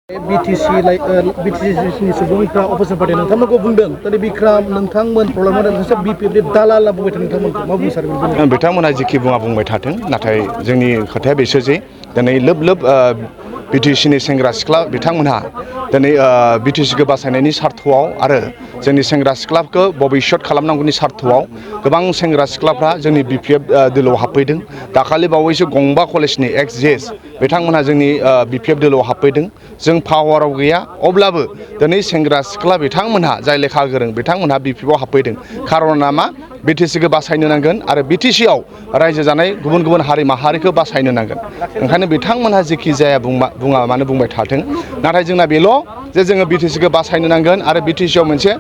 BTC सुबुंफ्रा opposition party नोंथांमोनखौ बुंदों दिनै बिक्राम नोंथांमोन प्रब्लेमाव नोंसोर BPP दालाल बुंबाय थादों नोंथांमोनखौ मा बुंनो सानो बिथांमोना जिखि बुंबाय थाथों नाथाय जोंनि खोथाया बेसो जे दिनै लोब लोब BTCनि सेंग्रा सिख्ला बिथांमोनहा दिनै BTCखौ बासायनायनि सार्थआव आरो जोंनि सेंग्रा सिख्लाखौ भबिष्यत खालामनांगौनि सार्थआव गोबां सेंग्रा सिख्लाफ्रा जोंनि BPF दोलोआव हाबफैदों दाखालि बावैसो गंबा कलेजनि एक्स जेस बिथांमोनहा जोंनि BPF दोलोआव हाबफैदों जों पावाराव गैया अब्लाबो दिनै सेंग्रा सिख्ला बिथांमोनहा जाय लेखा गोरों बिथांमोनहा BPFआव हाबफैदों खारना मा BTCखौ बासायनो नांगोन आरो BTCआव रायजो जानाय गुबुन गुबुन हारि माहारिखौ बासायनो नांगोन ओंखायनो बिथांमोनहा जेखि जाया बुङा मानो बुंबाय थाथों नाथाय जोंना बेल' जे जोङो BTCखौ बासायनो नांगोन आरो BTCआव मोनसे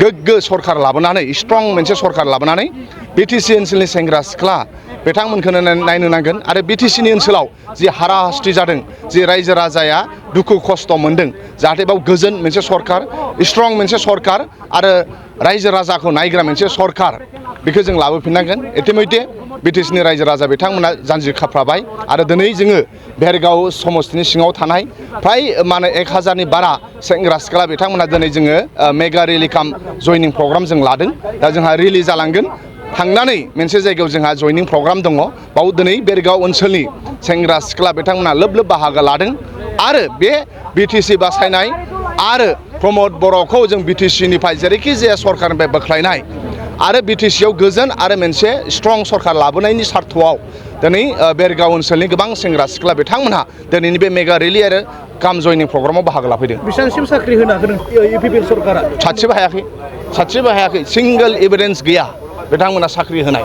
गोग्गो सरकार लाबोनानै स्ट्रं मोनसे सरकार लाबोनानै BTC ओनसोलनि सेंग्रा सिख्ला बिथांमोनखौ नायनो नांगोन आरो BTCनि ओनसोलाव जि हाराहास्ति जादों जि रायजो राजाया दुखु खस्थ' मोनदों जाहाथे बाव गोजोन मोनसे सरकार स्ट्रं मोनसे सरकार आरो रायजो राजाखौ नायग्रा मोनसे सरकार बेखौ जों लाबोफिननांगोन इतिमयधे BTCनि रायजो राजा बिथांमोना जानजि खाफ्राबाय आरो दिनै जोङो भेरगाव समस्तिनि सिङाव थानाय फ्राय 1000नि बारा सेंग्रा सिख्ला बिथांमोना दिनै जोङो मेगा रेलि काम जयनिं प्रग्राम जों लादों दा जोंहा रेलि जालांगोन थांनानै मोनसे जायगायाव जोंहा जयनिं प्रग्राम दङ बाव दिनै भेरगाव ओनसोलनि सेंग्रा सिख्ला बिथांमोना लोब लोब बाहागो लादों आरो बे BTC बासायनाय आरो प्रमद बर'खौ जों BTCनिफ्राय जेरैखि जाया सरकारनिफ्राय बोख्लायनाय आरो BTCआव गोजोन आरो मोनसे स्ट्रं सरकार लाबोनायनि सार्थआव दिनै भेरगाव ओनसोलनि गोबां सेंग्रा सिख्ला बिथांमोनहा दिनैनि बे मेगा रेलि आरो काम जयनिं प्रग्रामाव बाहागो लाफैदों बेसेबांसिम साख्रि होनो हागोन UPPL सरकारा सासेबो हायाखै सिंगल एभिडेन्स गैया बिथांमोना साख्रि होनाय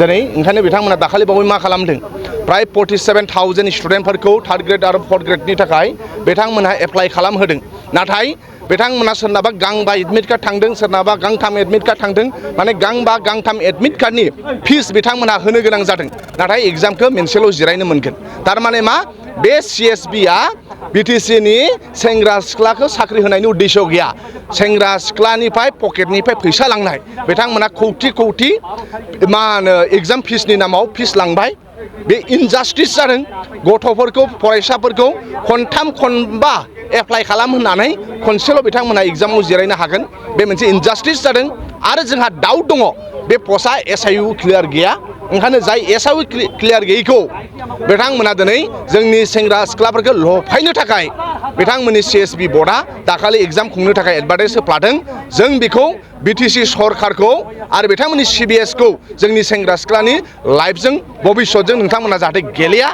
दिनै ओंखायनो बिथांमोना दाखालि बावै मा खालामदों प्राय 47,000 स्टुडेन्टफोरखौ थार्ड ग्रेड आरो फर्थ ग्रेडनि थाखाय बिथांमोनहा एप्लाइ खालामहोदों नाथाय बिथांमोना सोरनाबा गांबा एडमिट कार्ड थांदों सोरनाबा गांथाम एडमिट कार्ड थांदों माने गांबा गांथाम एडमिट कार्डनि फिस बिथांमोनहा होनो गोनां जादों नाथाय एग्जामखौ मोनसेल' जिरायनो मोनगोन थारमाने मा बे CSBआ BTCनि सेंग्रा सिख्लाखौ साख्रि होनायनि उद्देश्य गैया सेंग्रा सिख्लानिफ्राय पकेटनिफ्राय फैसा लांनाय बिथांमोना कौटि मा होनो एग्जाम फिसनि नामाव फिस लांबाय बे इनजास्टिस जादों गथ'फोरखौ फरायसाफोरखौ खनथाम खनबा एप्लाइ खालाम होननानै खनसेल' बिथांमोनहा एग्जामाव जिरायनो हागोन बे मोनसे इनजास्टिस जादों आरो जोंहा डाउट दङ बे पस्टआ SIU क्लियार गैया ओंखायनो जाय SIU क्लियार गैयैखौ बिथांमोना दिनै जोंनि सेंग्रा सिख्लाफोरखौ लफायनो थाखाय बिथांमोननि CSB बर्डआ दाखालि एग्जाम खुंनो थाखाय एडभार्टाइज होफ्लादों जों बेखौ BTC सरकारखौ आरो बिथांमोननि CBSखौ जोंनि सेंग्रा सिख्लानि लाइफजों भबिष्यतजों नोंथांमोना जाहाथे गेलेया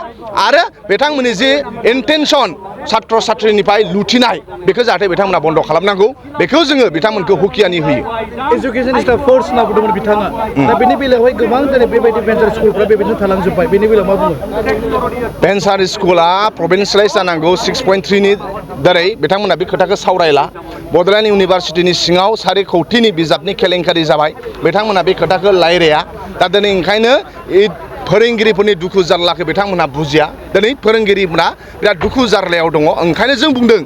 आरो बिथांमोननि जि इन्टेनसन छात्र छात्रिनिफ्राय लुथिनाय बेखौ जाहाथे बिथांमोना बन्द खालामनांगौ बेखौ जोङो बिथांमोनखौ हुकियानि होयो एजुकेशन इज द फर्स्ट होनना बुंदोंमोन बिथाङा दा बेनि बेलायावहाय गोबां दिनै बेबायदि भेन्सार स्कुलफ्रा बेबायदिनो थालांजोब्बाय बेनि बेलायाव मा बुङो भेन्सार स्कुला प्रभिन्सियेलाइज जानांगौ 6.3नि दारै बिथांमोना बे खोथाखौ सावरायला बड'लेण्ड इउनिभार्सिटिनि सिङाव 4 कौटिनि बिजाबनि केलेंकारि जाबाय बिथांमोना बे खोथाखौ रायलाया दा दिनै ओंखायनो फोरोंगिरिफोरनि दुखु जारलाखौ बिथांमोना बुजिया दिनै फोरोंगिरिफोरा बिराद दुखु जारलायाव दङ ओंखायनो जों बुंदों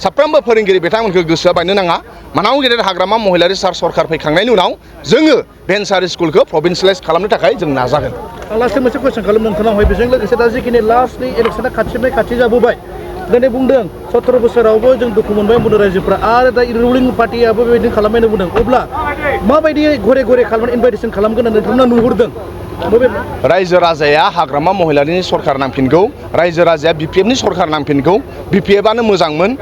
साफ्रोमबो फोरोंगिरि बिथांमोनखौ गोसोआ बायनो नाङा मानाव गेदेर हाग्रामा महिलारि सरकार फैखांनायनि उनाव जोङो भेन्सार स्कुलखौ प्रभिन्सियेलाइज खालामनो थाखाय जों नाजागोन लास्ट मोनसे कुइसन खालामनो नोंथांनावहाय बेजों लोगोसे दा जिखिनि लास्टनि इलेक्सना खाथि जाबोबाय दिनै बुंदों 17 बोसोरावबो जों दुखु मोनबाय बुंदों रायजोफ्रा आरो दा रुलिं पार्टियाबो बेबायदिनो खालामबायनो बुंदों अब्ला माबायदि घरे खालामनानै इनभाइटेसन खालामगोन होननानै नोंथांमोना नुहुरदों रायजो राजाया हाग्रामा महिलारिनि सरकार नांफिनगौ रायजो राजाया BPFनि सरकार नांफिनगौ BPFआनो मोजांमोन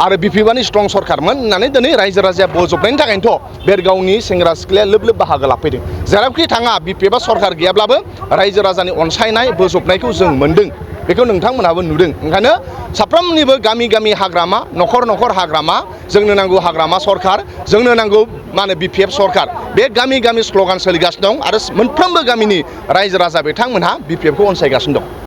आरो BPFआनो स्ट्रं सरकारमोन होननानै दिनै रायजो राजाया बजबनायनि थाखायनोथ' भेरगावनि सेंग्रा सिख्लाया लोब लोब बाहागो लाफैदों जेरावखि थाङा BPFआ सरकार गैयाब्लाबो रायजो राजानि अनसायनाय बोजबनायखौ जों मोनदों बेखौ नोंथांमोनहाबो नुदों ओंखायनो साफ्रोमनिबो गामि हाग्रामा न'खर हाग्रामा जोंनो नांगौ हाग्रामा सरकार जोंनो नांगौ मा होनो BPF सरकार बे गामि स्ल'गान सोलिगासिनो दं आरो मोनफ्रोमबो गामिनि रायजो राजा बिथांमोनहा BPFखौ अनसायगासिनो दं